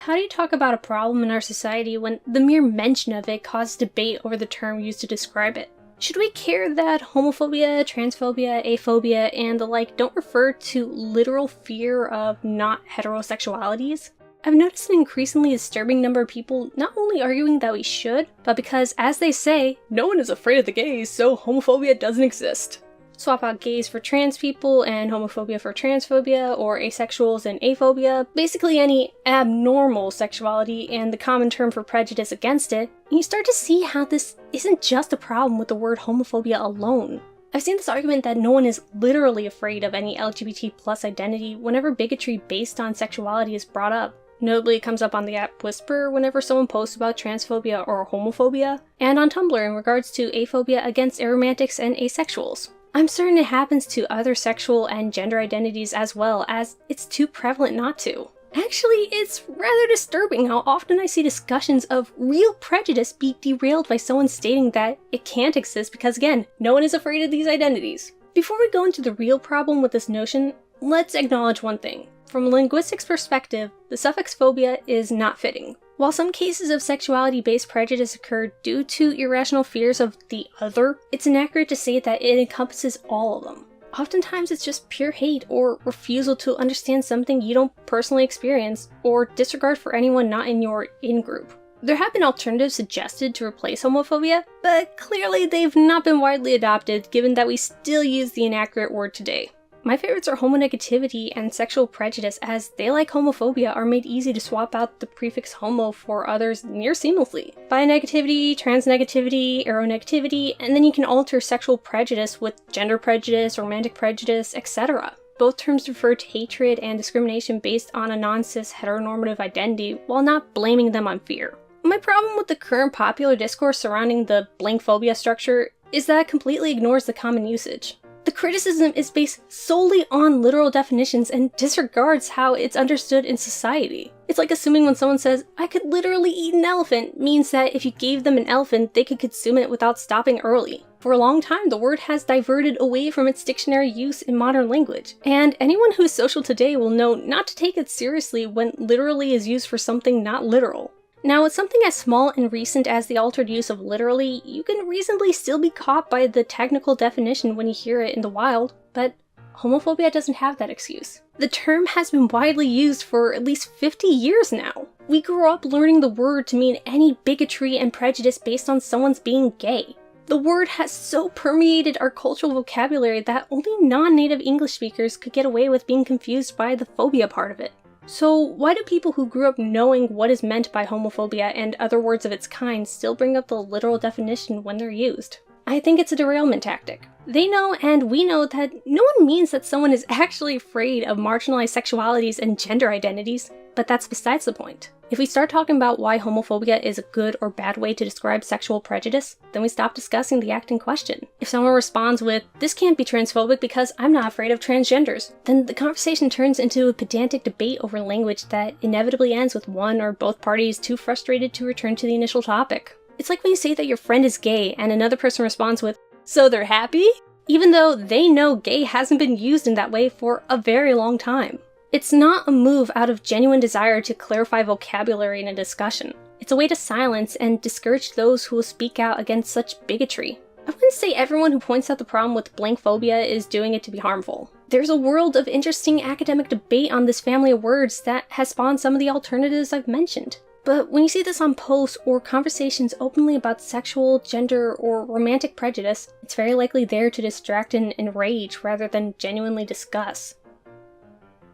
How do you talk about a problem in our society when the mere mention of it causes debate over the term used to describe it? Should we care that homophobia, transphobia, aphobia, and the like don't refer to literal fear of not heterosexualities? I've noticed an increasingly disturbing number of people not only arguing that we should, but because, as they say, no one is afraid of the gays, so homophobia doesn't exist. Swap out gays for trans people and homophobia for transphobia, or asexuals and aphobia, basically any abnormal sexuality and the common term for prejudice against it, and you start to see how this isn't just a problem with the word homophobia alone. I've seen this argument that no one is literally afraid of any LGBT plus identity whenever bigotry based on sexuality is brought up. Notably, it comes up on the app Whisper whenever someone posts about transphobia or homophobia, and on Tumblr in regards to aphobia against aromantics and asexuals. I'm certain it happens to other sexual and gender identities as well, as it's too prevalent not to. Actually, it's rather disturbing how often I see discussions of real prejudice be derailed by someone stating that it can't exist because, again, no one is afraid of these identities. Before we go into the real problem with this notion, let's acknowledge one thing. From a linguistics perspective, the suffix phobia is not fitting. While some cases of sexuality-based prejudice occur due to irrational fears of the other, it's inaccurate to say that it encompasses all of them. Oftentimes it's just pure hate or refusal to understand something you don't personally experience, or disregard for anyone not in your in-group. There have been alternatives suggested to replace homophobia, but clearly they've not been widely adopted given that we still use the inaccurate word today. My favorites are homonegativity and sexual prejudice, as they, like homophobia, are made easy to swap out the prefix homo for others near seamlessly. Bi-negativity, trans-negativity, aronegativity, and then you can alter sexual prejudice with gender prejudice, romantic prejudice, etc. Both terms refer to hatred and discrimination based on a non-cis heteronormative identity, while not blaming them on fear. My problem with the current popular discourse surrounding the blank phobia structure is that it completely ignores the common usage. The criticism is based solely on literal definitions and disregards how it's understood in society. It's like assuming when someone says, "I could literally eat an elephant," means that if you gave them an elephant, they could consume it without stopping early. For a long time, the word has diverted away from its dictionary use in modern language, and anyone who is social today will know not to take it seriously when literally is used for something not literal. Now, with something as small and recent as the altered use of literally, you can reasonably still be caught by the technical definition when you hear it in the wild, but homophobia doesn't have that excuse. The term has been widely used for at least 50 years now. We grew up learning the word to mean any bigotry and prejudice based on someone's being gay. The word has so permeated our cultural vocabulary that only non-native English speakers could get away with being confused by the phobia part of it. So why do people who grew up knowing what is meant by homophobia and other words of its kind still bring up the literal definition when they're used? I think it's a derailment tactic. They know and we know that no one means that someone is actually afraid of marginalized sexualities and gender identities, but that's besides the point. If we start talking about why homophobia is a good or bad way to describe sexual prejudice, then we stop discussing the act in question. If someone responds with, "This can't be transphobic because I'm not afraid of transgenders," then the conversation turns into a pedantic debate over language that inevitably ends with one or both parties too frustrated to return to the initial topic. It's like when you say that your friend is gay and another person responds with, "So they're happy?" Even though they know gay hasn't been used in that way for a very long time. It's not a move out of genuine desire to clarify vocabulary in a discussion. It's a way to silence and discourage those who will speak out against such bigotry. I wouldn't say everyone who points out the problem with blank phobia is doing it to be harmful. There's a world of interesting academic debate on this family of words that has spawned some of the alternatives I've mentioned. But when you see this on posts or conversations openly about sexual, gender, or romantic prejudice, it's very likely there to distract and enrage rather than genuinely discuss.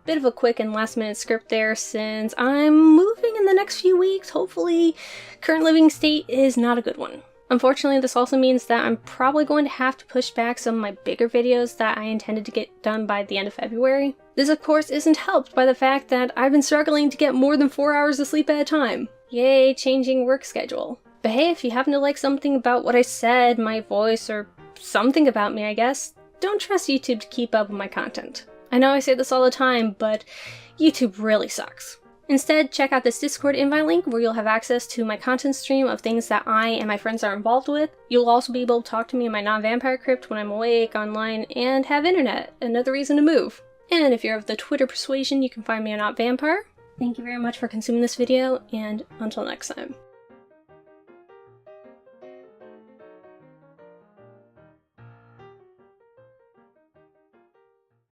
Bit of a quick and last minute script there, since I'm moving in the next few weeks. Hopefully, current living state is not a good one. Unfortunately, this also means that I'm probably going to have to push back some of my bigger videos that I intended to get done by the end of February. This of course isn't helped by the fact that I've been struggling to get more than 4 hours of sleep at a time. Yay, changing work schedule. But hey, if you happen to like something about what I said, my voice, or something about me I guess, don't trust YouTube to keep up with my content. I know I say this all the time, but YouTube really sucks. Instead, check out this Discord invite link where you'll have access to my content stream of things that I and my friends are involved with. You'll also be able to talk to me in my NotAVampyre crypt when I'm awake, online, and have internet. Another reason to move. And if you're of the Twitter persuasion, you can find me on NotAVampyre. Thank you very much for consuming this video, and until next time.